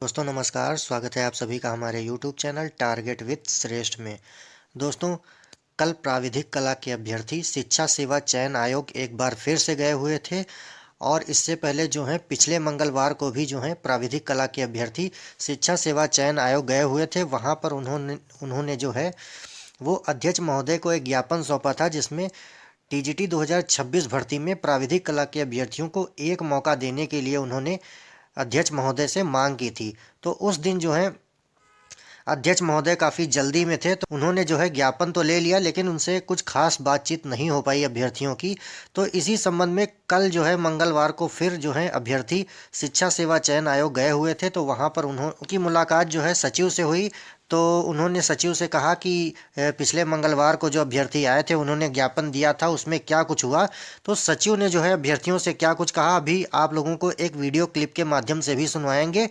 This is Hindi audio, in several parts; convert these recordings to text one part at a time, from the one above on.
दोस्तों नमस्कार, स्वागत है आप सभी का हमारे YouTube चैनल टारगेट विथ श्रेष्ठ में। दोस्तों, कल प्राविधिक कला के अभ्यर्थी शिक्षा सेवा चयन आयोग एक बार फिर से गए हुए थे और इससे पहले जो है पिछले मंगलवार को भी जो है प्राविधिक कला के अभ्यर्थी शिक्षा सेवा चयन आयोग गए हुए थे। वहां पर उन्होंने जो है वो अध्यक्ष महोदय को एक ज्ञापन सौंपा था, जिसमें टीजीटी 2026 भर्ती में प्राविधिक कला के अभ्यर्थियों को एक मौका देने के लिए उन्होंने अध्यक्ष महोदय से मांग की थी। तो उस दिन जो है अध्यक्ष महोदय काफ़ी जल्दी में थे, तो उन्होंने जो है ज्ञापन तो ले लिया, लेकिन उनसे कुछ खास बातचीत नहीं हो पाई अभ्यर्थियों की। तो इसी संबंध में कल जो है मंगलवार को फिर जो है अभ्यर्थी शिक्षा सेवा चयन आयोग गए हुए थे। तो वहाँ पर उनकी मुलाकात जो है सचिव से हुई। तो उन्होंने सचिव से कहा कि पिछले मंगलवार को जो अभ्यर्थी आए थे उन्होंने ज्ञापन दिया था, उसमें क्या कुछ हुआ। तो सचिव ने जो है अभ्यर्थियों से क्या कुछ कहा, अभी आप लोगों को एक वीडियो क्लिप के माध्यम से भी सुनवाएंगे।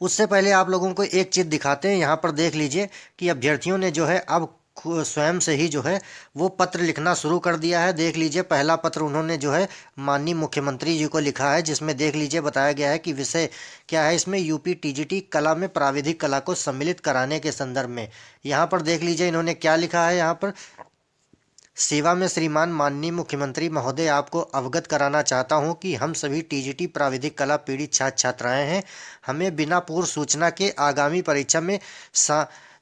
उससे पहले आप लोगों को एक चीज़ दिखाते हैं। यहाँ पर देख लीजिए कि अभ्यर्थियों ने जो है अब स्वयं से ही जो है वो पत्र लिखना शुरू कर दिया है। देख लीजिए, पहला पत्र उन्होंने जो है माननीय मुख्यमंत्री जी को लिखा है, जिसमें देख लीजिए बताया गया है कि विषय क्या है। इसमें यूपी टीजीटी कला में प्राविधिक कला को सम्मिलित कराने के संदर्भ में यहाँ पर देख लीजिए इन्होंने क्या लिखा है। यहाँ पर सेवा में श्रीमान माननीय मुख्यमंत्री महोदय, आपको अवगत कराना चाहता हूं कि हम सभी टीजीटी प्राविधिक कला पीड़ित छात्र छात्राएं हैं। हमें बिना पूर्व सूचना के आगामी परीक्षा में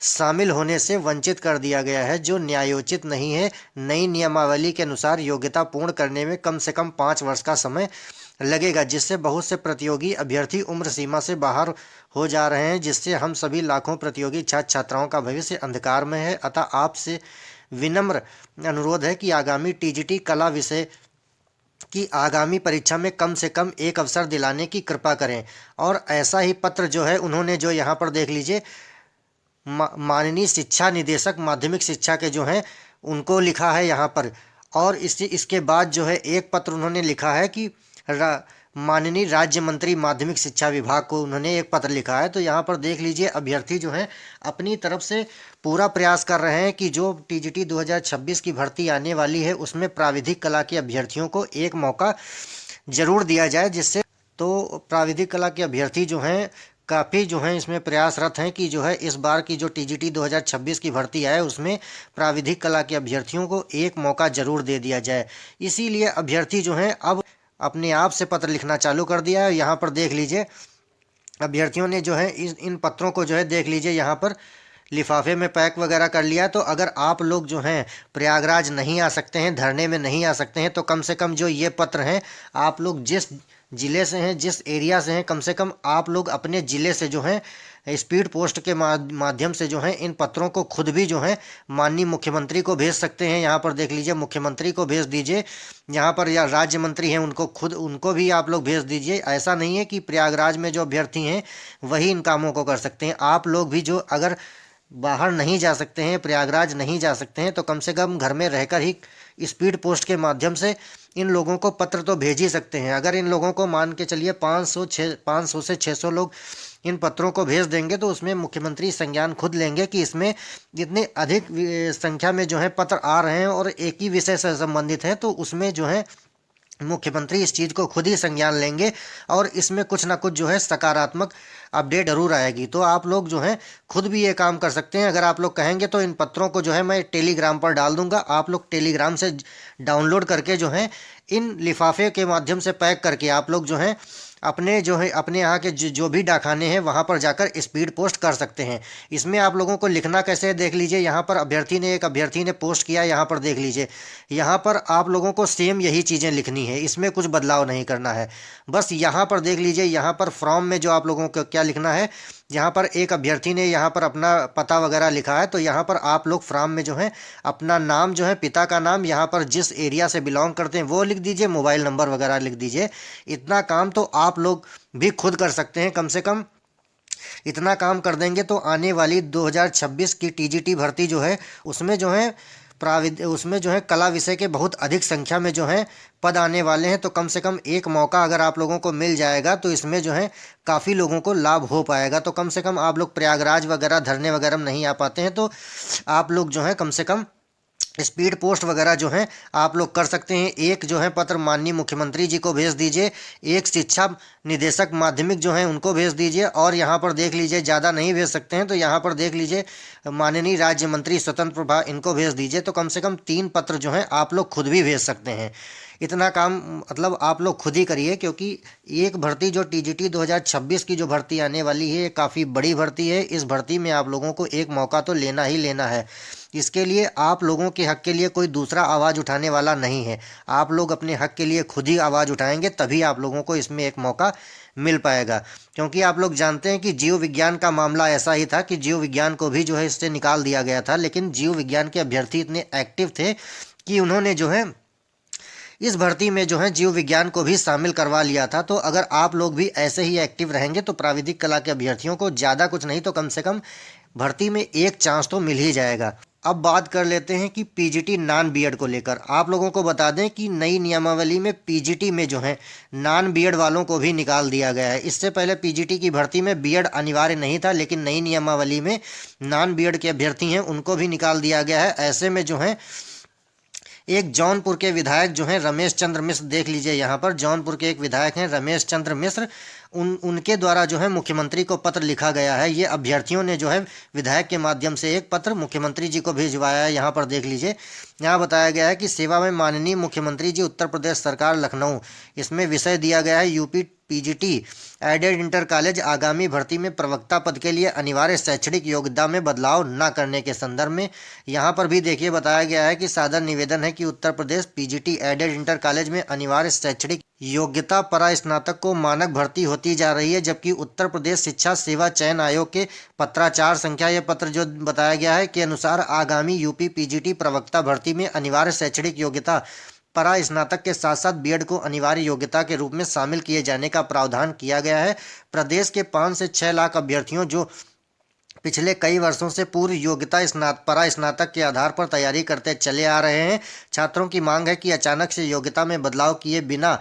शामिल होने से वंचित कर दिया गया है, जो न्यायोचित नहीं है। नई नियमावली के अनुसार योग्यता पूर्ण करने में कम से कम 5 वर्ष का समय लगेगा, जिससे बहुत से प्रतियोगी अभ्यर्थी उम्र सीमा से बाहर हो जा रहे हैं, जिससे हम सभी लाखों प्रतियोगी छात्र छात्राओं का भविष्य अंधकार में है। अतः आपसे विनम्र अनुरोध है कि आगामी टीजीटी कला विषय की आगामी परीक्षा में कम से कम एक अवसर दिलाने की कृपा करें। और ऐसा ही पत्र जो है उन्होंने जो यहाँ पर देख लीजिए माननीय शिक्षा निदेशक माध्यमिक शिक्षा के जो हैं उनको लिखा है यहाँ पर। और इसके बाद जो है एक पत्र उन्होंने लिखा है कि माननीय राज्य मंत्री माध्यमिक शिक्षा विभाग को उन्होंने एक पत्र लिखा है। तो यहाँ पर देख लीजिए अभ्यर्थी जो हैं अपनी तरफ से पूरा प्रयास कर रहे हैं कि जो टीजीटी 2026 की भर्ती आने वाली है उसमें प्राविधिक कला के अभ्यर्थियों को एक मौका जरूर दिया जाए, जिससे तो प्राविधिक कला के अभ्यर्थी जो हैं काफ़ी जो हैं इसमें प्रयासरत हैं कि जो है इस बार की जो टीजीटी 2026 की भर्ती आए उसमें प्राविधिक कला के अभ्यर्थियों को एक मौका जरूर दे दिया जाए। इसीलिए अभ्यर्थी जो हैं अब अपने आप से पत्र लिखना चालू कर दिया है। यहाँ पर देख लीजिए अभ्यर्थियों ने जो है इन पत्रों को जो है देख लीजिए यहाँ पर लिफाफे में पैक वगैरह कर लिया। तो अगर आप लोग जो हैं प्रयागराज नहीं आ सकते हैं, धरने में नहीं आ सकते हैं, तो कम से कम जो ये पत्र हैं आप लोग जिस ज़िले से हैं, जिस एरिया से हैं, कम से कम आप लोग अपने ज़िले से जो हैं स्पीड पोस्ट के माध्यम से जो है इन पत्रों को खुद भी जो है माननीय मुख्यमंत्री को भेज सकते हैं। यहाँ पर देख लीजिए मुख्यमंत्री को भेज दीजिए, यहाँ पर या राज्य मंत्री हैं उनको भी आप लोग भेज दीजिए। ऐसा नहीं है कि प्रयागराज में जो अभ्यर्थी हैं वही इन कामों को कर सकते हैं। आप लोग भी जो अगर बाहर नहीं जा सकते हैं, प्रयागराज नहीं जा सकते हैं, तो कम से कम घर में रहकर ही स्पीड पोस्ट के माध्यम से इन लोगों को पत्र तो भेज ही सकते हैं। अगर इन लोगों को मान के चलिए 500 से 600 लोग इन पत्रों को भेज देंगे तो उसमें मुख्यमंत्री संज्ञान खुद लेंगे कि इसमें इतनी अधिक संख्या में जो है पत्र आ रहे हैं और एक ही विषय से संबंधित है, तो उसमें जो है मुख्यमंत्री इस चीज़ को खुद ही संज्ञान लेंगे और इसमें कुछ ना कुछ जो है सकारात्मक अपडेट जरूर आएगी। तो आप लोग जो हैं खुद भी ये काम कर सकते हैं। अगर आप लोग कहेंगे तो इन पत्रों को जो है मैं टेलीग्राम पर डाल दूंगा, आप लोग टेलीग्राम से डाउनलोड करके जो है इन लिफाफे के माध्यम से पैक करके आप लोग जो हैं अपने जो है अपने यहाँ के जो भी डाकखाने हैं वहाँ पर जाकर स्पीड पोस्ट कर सकते हैं। इसमें आप लोगों को लिखना कैसे है देख लीजिए। यहाँ पर एक अभ्यर्थी ने पोस्ट किया, यहाँ पर देख लीजिए, यहाँ पर आप लोगों को सेम यही चीज़ें लिखनी है, इसमें कुछ बदलाव नहीं करना है। बस यहाँ पर देख लीजिए, यहाँ पर फॉर्म में जो आप लोगों को क्या लिखना है, यहाँ पर एक अभ्यर्थी ने यहाँ पर अपना पता वगैरह लिखा है, तो यहाँ पर आप लोग फॉर्म में जो है अपना नाम जो है पिता का नाम, यहाँ पर जिस एरिया से बिलोंग करते हैं वो लिख दीजिए, मोबाइल नंबर वगैरह लिख दीजिए। इतना काम तो आप लोग भी खुद कर सकते हैं। कम से कम इतना काम कर देंगे तो आने वाली 2026 की टीजीटी भर्ती जो है उसमें जो है कला विषय के बहुत अधिक संख्या में जो है पद आने वाले हैं। तो कम से कम एक मौका अगर आप लोगों को मिल जाएगा तो इसमें जो है काफ़ी लोगों को लाभ हो पाएगा। तो कम से कम आप लोग प्रयागराज वगैरह धरने वगैरह में नहीं आ पाते हैं तो आप लोग जो है कम से कम स्पीड पोस्ट वगैरह जो हैं आप लोग कर सकते हैं। एक जो है पत्र माननीय मुख्यमंत्री जी को भेज दीजिए, एक शिक्षा निदेशक माध्यमिक जो हैं उनको भेज दीजिए, और यहाँ पर देख लीजिए ज़्यादा नहीं भेज सकते हैं तो यहाँ पर देख लीजिए माननीय राज्य मंत्री स्वतंत्र प्रभार इनको भेज दीजिए। तो कम से कम 3 पत्र जो हैं आप लोग खुद भी भेज सकते हैं। इतना काम मतलब आप लोग खुद ही करिए, क्योंकि एक भर्ती जो टीजीटी 2026 की जो भर्ती आने वाली है, ये काफ़ी बड़ी भर्ती है। इस भर्ती में आप लोगों को एक मौका तो लेना ही लेना है। इसके लिए आप लोगों के हक के लिए कोई दूसरा आवाज़ उठाने वाला नहीं है। आप लोग अपने हक के लिए खुद ही आवाज़ उठाएंगे, तभी आप लोगों को इसमें एक मौका मिल पाएगा। क्योंकि आप लोग जानते हैं कि जीव विज्ञान का मामला ऐसा ही था कि जीव विज्ञान को भी जो है इससे निकाल दिया गया था, लेकिन जीव विज्ञान के अभ्यर्थी इतने एक्टिव थे कि उन्होंने जो है इस भर्ती में जो है जीव विज्ञान को भी शामिल करवा लिया था। तो अगर आप लोग भी ऐसे ही एक्टिव रहेंगे तो प्राविधिक कला के अभ्यर्थियों को ज़्यादा कुछ नहीं तो कम से कम भर्ती में एक चांस तो मिल ही जाएगा। अब बात कर लेते हैं कि पीजीटी नॉन बीएड को लेकर। आप लोगों को बता दें कि नई नियमावली में पीजीटी में जो है नॉन बीएड वालों को भी निकाल दिया गया है। इससे पहले पीजीटी की भर्ती में बीएड अनिवार्य नहीं था, लेकिन नई नियमावली में नॉन बीएड के अभ्यर्थी हैं उनको भी निकाल दिया गया है। ऐसे में जो है एक जौनपुर के विधायक जो हैं रमेश चंद्र मिश्र, देख लीजिए यहाँ पर जौनपुर के एक विधायक हैं रमेश चंद्र मिश्र, उनके द्वारा जो है मुख्यमंत्री को पत्र लिखा गया है। ये अभ्यर्थियों ने जो है विधायक के माध्यम से एक पत्र मुख्यमंत्री जी को भिजवाया है। यहाँ पर देख लीजिए, यहाँ बताया गया है कि सेवा में माननीय मुख्यमंत्री जी उत्तर प्रदेश सरकार लखनऊ, इसमें विषय दिया गया है UP PGT aided inter college आगामी भर्ती में प्रवक्ता पद के लिए अनिवार्य शैक्षणिक योग्यता में बदलाव न करने के संदर्भ में। यहाँ पर भी देखिए बताया गया है कि सादर निवेदन है कि Uttar Pradesh PGT aided inter college में अनिवार्य शैक्षणिक योग्यता परा स्नातक को मानक भर्ती होती जा रही है, जबकि उत्तर प्रदेश शिक्षा सेवा चयन आयोग के पत्राचार संख्या, यह पत्र जो बताया गया है के अनुसार आगामी यूपी पीजीटी प्रवक्ता भर्ती में अनिवार्य शैक्षणिक योग्यता परा स्नातक के साथ साथ बीएड को अनिवार्य योग्यता के रूप में शामिल किए जाने का प्रावधान किया गया है। प्रदेश के 5 से 6 लाख अभ्यर्थियों जो पिछले कई वर्षों से पूर्व योग्यता परा स्नातक के आधार पर तैयारी करते चले आ रहे हैं, छात्रों की मांग है कि अचानक से योग्यता में बदलाव किए बिना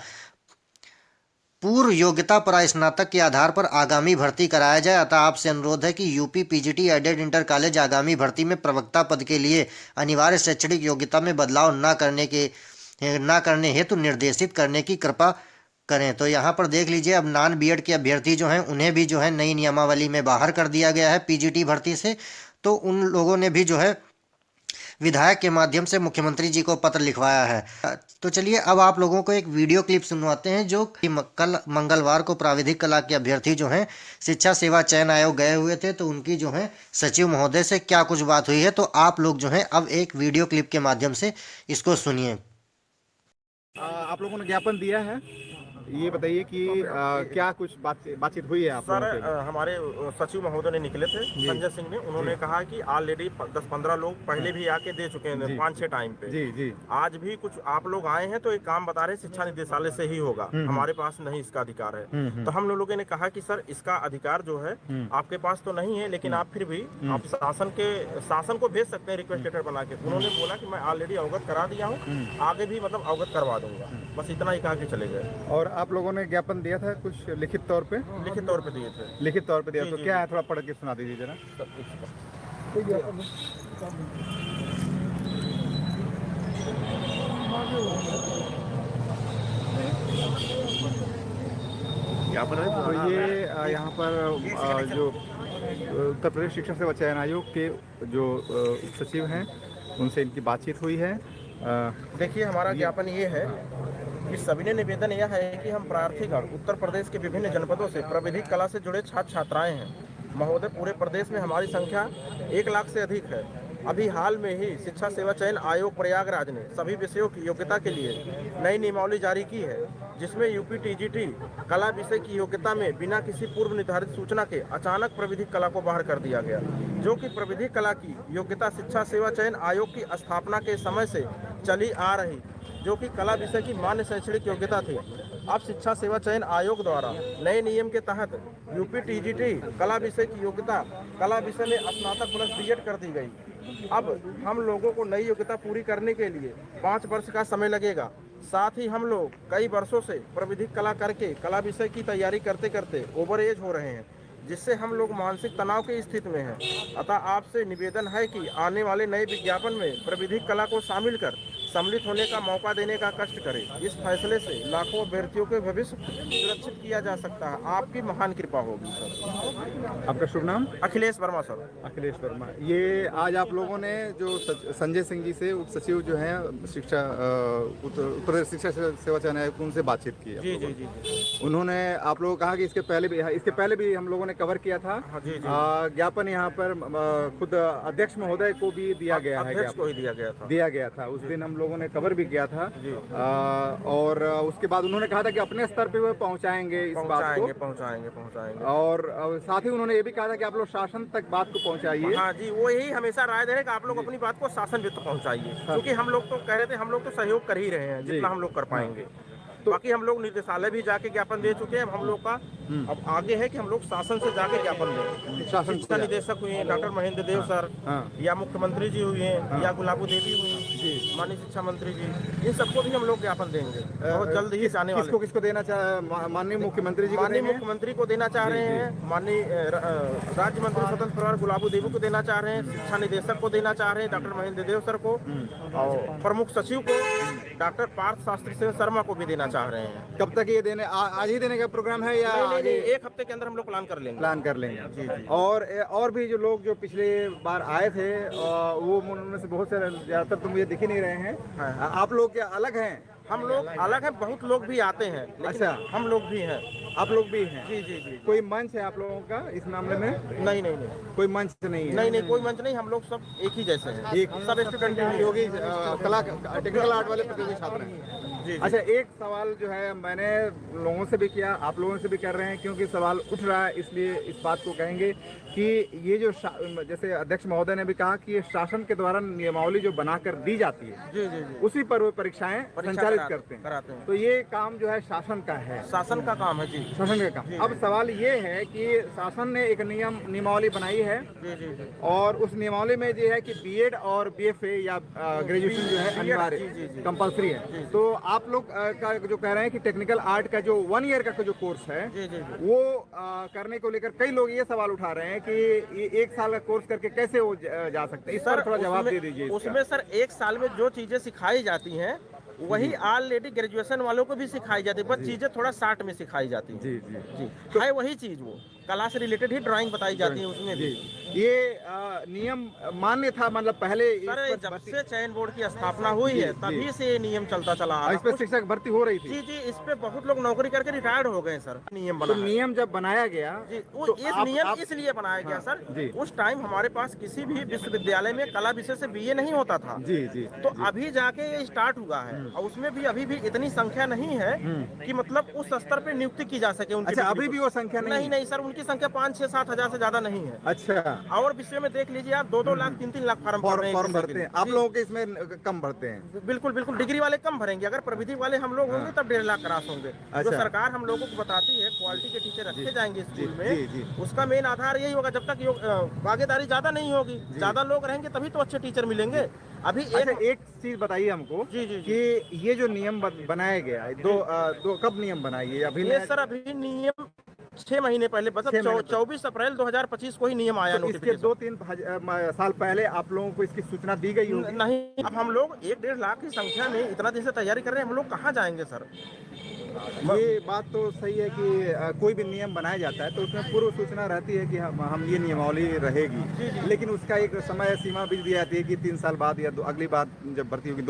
पूर्व योग्यता परा स्नातक के आधार पर आगामी भर्ती कराया जाए। अतः आपसे अनुरोध है कि UP PGT aided inter college आगामी भर्ती में प्रवक्ता पद के लिए अनिवार्य शैक्षणिक योग्यता में बदलाव न करने हेतु निर्देशित करने की कृपा करें। तो यहाँ पर देख लीजिए, अब नॉन बीएड के अभ्यर्थी जो हैं उन्हें भी जो है नई नियमावली में बाहर कर दिया गया है पीजीटी भर्ती से। तो उन लोगों ने भी जो है विधायक के माध्यम से मुख्यमंत्री जी को पत्र लिखवाया है। तो चलिए अब आप लोगों को एक वीडियो क्लिप सुनवाते हैं जो कि कल मंगलवार को प्राविधिक कला के अभ्यर्थी जो हैं शिक्षा सेवा चयन आयोग गए हुए थे, तो उनकी जो है सचिव महोदय से क्या कुछ बात हुई है। तो आप लोग जो है अब एक वीडियो क्लिप के माध्यम से इसको सुनिए। आप लोगों ने ज्ञापन दिया है, ये बताइए कि क्या कुछ बातचीत हुई है आप सर? लोगों के? हमारे सचिव महोदय ने निकले थे संजय सिंह ने, उन्होंने कहा कि ऑलरेडी 10-15 लोग पहले भी आके दे चुके हैं 5-6 टाइम पे। जी जी। आज भी कुछ आप लोग आए हैं तो एक काम बता रहे हैं शिक्षा निदेशालय से ही होगा, हमारे पास नहीं इसका अधिकार है। तो हम लोगों ने कहा कि सर इसका अधिकार जो है आपके पास तो नहीं है, लेकिन आप फिर भी आप शासन को भेज सकते हैं रिक्वेस्ट लेटर बना के। उन्होंने बोला कि मैं ऑलरेडी अवगत करा दिया हूँ, आगे भी मतलब अवगत करवा दूंगा, बस इतना ही कहा के चले गए। और आप लोगों ने ज्ञापन दिया था कुछ लिखित तौर पे? लिखित तौर पे दिए थे। लिखित तौर पे दिया, जी, तो जी, क्या जी। है, थोड़ा पढ़ के सुना दीजिए जरा। तो ये यहाँ पर जो उत्तर प्रदेश शिक्षा सेवा चयन आयोग के जो सचिव हैं उनसे इनकी बातचीत हुई है। देखिए हमारा ज्ञापन ये है कि सभी ने निवेदन यह है कि हम प्रार्थीगण उत्तर प्रदेश के विभिन्न जनपदों से प्राविधिक कला से जुड़े छात्र छात्राएं हैं महोदय। पूरे प्रदेश में हमारी संख्या 1 लाख से अधिक है। अभी हाल में ही शिक्षा सेवा चयन आयोग प्रयागराज ने सभी विषयों की योग्यता के लिए नई नियमावली जारी की है, जिसमें यूपी टीजीटी कला विषय की योग्यता में बिना किसी पूर्व निर्धारित सूचना के अचानक प्राविधिक कला को बाहर कर दिया गया, जो कि प्राविधिक कला की योग्यता शिक्षा सेवा चयन आयोग की स्थापना के समय से चली आ रही, जो कि कला विषय की मान्य शैक्षणिक योग्यता थी। अब शिक्षा सेवा चयन आयोग द्वारा नए नियम के तहत यूपी टीजीटी कला विषय की योग्यता कला विषय में स्नातक प्लस बीएड कर दी गई। अब हम लोगों को नई योग्यता पूरी करने के लिए 5 वर्ष का समय लगेगा। साथ ही हम लोग कई वर्षों से प्राविधिक कला करके कला विषय की तैयारी करते करते ओवर एज हो रहे हैं, जिससे हम लोग मानसिक तनाव की स्थिति में हैं। अतः आपसे निवेदन है कि आने वाले नए विज्ञापन में प्राविधिक कला को शामिल कर सम्मिलित होने का मौका देने का कष्ट करें। इस फैसले से लाखों अभ्यर्थियों के भविष्य सुरक्षित किया जा सकता है। आपकी महान कृपा होगी सर। आपका शुभ नाम? अखिलेश वर्मा सर। अखिलेश वर्मा। ये आज आप लोगों ने जो संजय सिंह जी से उप सचिव जो हैं शिक्षा उत्तर प्रदेश शिक्षा सेवा चयन आयोग उनसे बातचीत की है। जी जी जी जी। उन्होंने आप लोगों को कहा कि इसके पहले भी हम लोगों ने कवर किया था। हाँ, जी, जी। ज्ञापन यहाँ पर खुद अध्यक्ष महोदय को भी दिया गया है। अध्यक्ष को ही दिया गया था। उस दिन हम लोगों ने कवर भी किया था। जी। और उसके बाद उन्होंने कहा था कि अपने स्तर पे वो पहुंचाएंगे इस बात को। पहुंचाएंगे। और साथ ही उन्होंने ये भी कहा था कि आप लोग शासन तक बात को पहुंचाइए। हाँ जी, वो यही हमेशा राय दे रहे कि आप लोग अपनी बात को शासन तक पहुंचाइए, क्योंकि हम लोग तो कह रहे थे हम लोग तो सहयोग कर ही रहे हैं जितना हम लोग कर पाएंगे। तो बाकी हम लोग निर्देशालय भी जाके ज्ञापन दे चुके हैं। अब हम लोग का अब आगे है कि हम लोग शासन से जाके ज्ञापन दें। शासन शिक्षा निदेशक हुए हैं डॉक्टर महेंद्र देव सर, या मुख्यमंत्री जी हुए हैं, या गुलाबू देवी हुई, माननीय शिक्षा मंत्री जी, इन सबको भी हम लोग ज्ञापन देंगे बहुत जल्द ही जाने वाले। किसको देना चाह माननीय मुख्यमंत्री जी? माननीय मुख्यमंत्री को देना चाह रहे हैं, माननीय राज्य मंत्री स्वतंत्र प्रभार गुलाबू देवी को देना चाह रहे हैं, शिक्षा निदेशक को देना चाह रहे हैं डॉक्टर महेंद्र देव सर को, और प्रमुख सचिव को डॉक्टर पार्थ शास्त्री सेन शर्मा को भी देना चाह रहे हैं। कब तक ये देने? आज ही देने का प्रोग्राम है या नहीं, एक हफ्ते के अंदर हम लोग प्लान कर लेंगे। जी जी। और भी जो लोग जो पिछले बार आए थे वो उनमें से बहुत से ज्यादातर तो मुझे दिख ही नहीं रहे हैं। हाँ। आप लोग क्या अलग हैं? हम लोग अलग हैं, बहुत लोग भी आते हैं, लेकिन अच्छा, हम लोग भी हैं। आप लोग भी हैं? जी जी जी। कोई मंच है आप लोगों का इस मामले में? नहीं, कोई मंच नहीं है? नहीं, कोई मंच नहीं। हम लोग सब एक ही जैसे हैं, सब स्टूडेंट हैं। योगी कला टेक्निकल आर्ट वाले प्रतियोगी छात्र हैं। जी। अच्छा, एक सवाल जो है मैंने लोगों से भी किया, आप लोगों से भी कर रहे हैं, क्योंकि सवाल उठ रहा है, इसलिए इस बात को कहेंगे कि ये जो जैसे अध्यक्ष महोदय ने भी कहा कि ये शासन के द्वारा नियमावली जो बनाकर दी जाती है, जी जी जी, उसी पर वो परीक्षाएं संचालित कराते हैं। तो ये काम जो है शासन का है, शासन का काम है। जी, शासन का काम। अब सवाल ये है कि शासन ने एक नियमावली बनाई है। जी जी जी। और उस नियमावली में ये है कि बीएड और बीएफए या ग्रेजुएशन जो है अनिवार्य कंपल्सरी है। तो आप लोग का जो कह रहे हैं कि टेक्निकल आर्ट का जो 1 ईयर का जो कोर्स है, वो करने को लेकर कई लोग ये सवाल उठा रहे हैं कि 1 साल का कोर्स करके कैसे वो जा सकते हैं? इस पर थोड़ा जवाब दे दीजिए। उसमें सर 1 साल में जो चीजें सिखाई जाती हैं वही ऑलरेडी ग्रेजुएशन वालों को भी सिखाई जाती है, बस चीजें थोड़ा शार्ट में सिखाई जाती है। जी जी जी, तो है वही चीज, वो कला से रिलेटेड ही ड्राइंग बताई जाती है उसमें भी। ये नियम मान्य था, मतलब पहले सर जब से चयन बोर्ड की स्थापना हुई है तभी से ये नियम चलता चला आ रहा है। इस पर शिक्षक भर्ती हो रही थी। जी जी, इस पे बहुत लोग नौकरी करके रिटायर्ड हो गए सर। नियम बना, तो नियम जब बनाया गया जी, तो इस नियम इसलिए बनाया गया सर, उस टाइम हमारे पास किसी भी विश्वविद्यालय में कला विषय से बीए नहीं होता था। जी जी। तो अभी जाके ये स्टार्ट हुआ है, और उसमें भी अभी भी इतनी संख्या नहीं है कि मतलब उस स्तर पे नियुक्ति की जा सके उनकी। अच्छा, अभी भी वो संख्या नहीं सर, उनकी संख्या 5-6-7 हजार से ज्यादा नहीं है। अच्छा। और विषय में देख लीजिए आप 2-2 लाख 3-3 लाख फॉर्म भरते हैं। आप लोगों के इसमें कम भरते हैं? बिल्कुल, डिग्री वाले कम भरेंगे। अगर प्रविधि वाले हम लोग होंगे तब 1.5 लाख क्रॉस होंगे। जो सरकार हम लोगों को बताती है क्वालिटी के टीचर रखे जाएंगे स्कूल में, उसका मेन आधार यही होगा। जब तक भागीदारी ज्यादा नहीं होगी, ज्यादा लोग रहेंगे तभी तो अच्छे टीचर मिलेंगे। अभी एक चीज बताइए हमको जी कि ये जो नियम बनाया गया है, कब नियम बनाइए? अभी ये सर अभी नियम 6 महीने पहले, बस 24 अप्रैल 2025 को ही नियम आया। तो इसके 2-3 साल पहले आप लोगों को इसकी सूचना दी गई होगी? नहीं, अब हम लोग 1-1.5 लाख की संख्या में इतना दिन से तैयारी कर रहे हैं, हम लोग कहाँ जाएंगे सर? ये बात तो सही है कि कोई भी नियम बनाया जाता है तो उसमें पूर्व सूचना रहती है कि हम ये नियमावली रहेगी, लेकिन उसका एक समय सीमा भी दी जाती है कि 3 साल बाद या अगली बार जब भर्ती होगी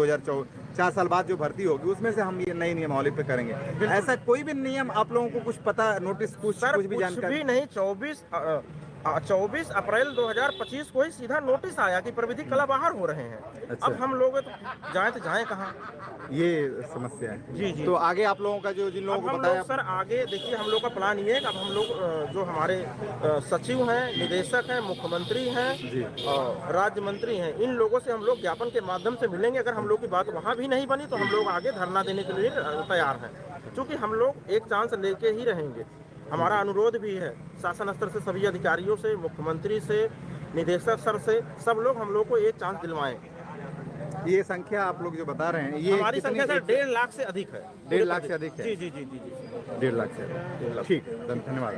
4 साल बाद जो भर्ती होगी उसमें से हम ये नई नियमावली पे करेंगे। ऐसा कोई भी नियम आप लोगों को कुछ पता, नोटिस, कुछ भी जानकारी? नहीं, 24 अप्रैल 2025 को ही सीधा नोटिस आया कि प्रविधि कला बाहर हो रहे हैं। अच्छा। अब हम लोग तो जाएं कहाँ? ये समस्या है। जी। तो आगे आप लोगों का जिन लोगों को बताया सर, आगे देखिए हम लोग का प्लान ये है कि अब हम लोग जो हमारे सचिव हैं, निदेशक हैं, मुख्यमंत्री हैं, राज्य मंत्री हैं, इन लोगों से हम लोग ज्ञापन के माध्यम से मिलेंगे। अगर हम लोग की बात वहाँ भी नहीं बनी तो हम लोग आगे धरना देने के लिए तैयार हैं, क्योंकि हम लोग एक चांस लेके ही रहेंगे। हमारा अनुरोध भी है शासन स्तर से सभी अधिकारियों से, मुख्यमंत्री से, निदेशक सर से, सब लोग हम लोग को एक चांस दिलवाएं। ये संख्या आप लोग जो बता रहे हैं, ये हमारी संख्या सर 1.5 लाख से अधिक है। 1.5 लाख से अधिक है? जी। 1.5 लाख से। ठीक, धन्यवाद।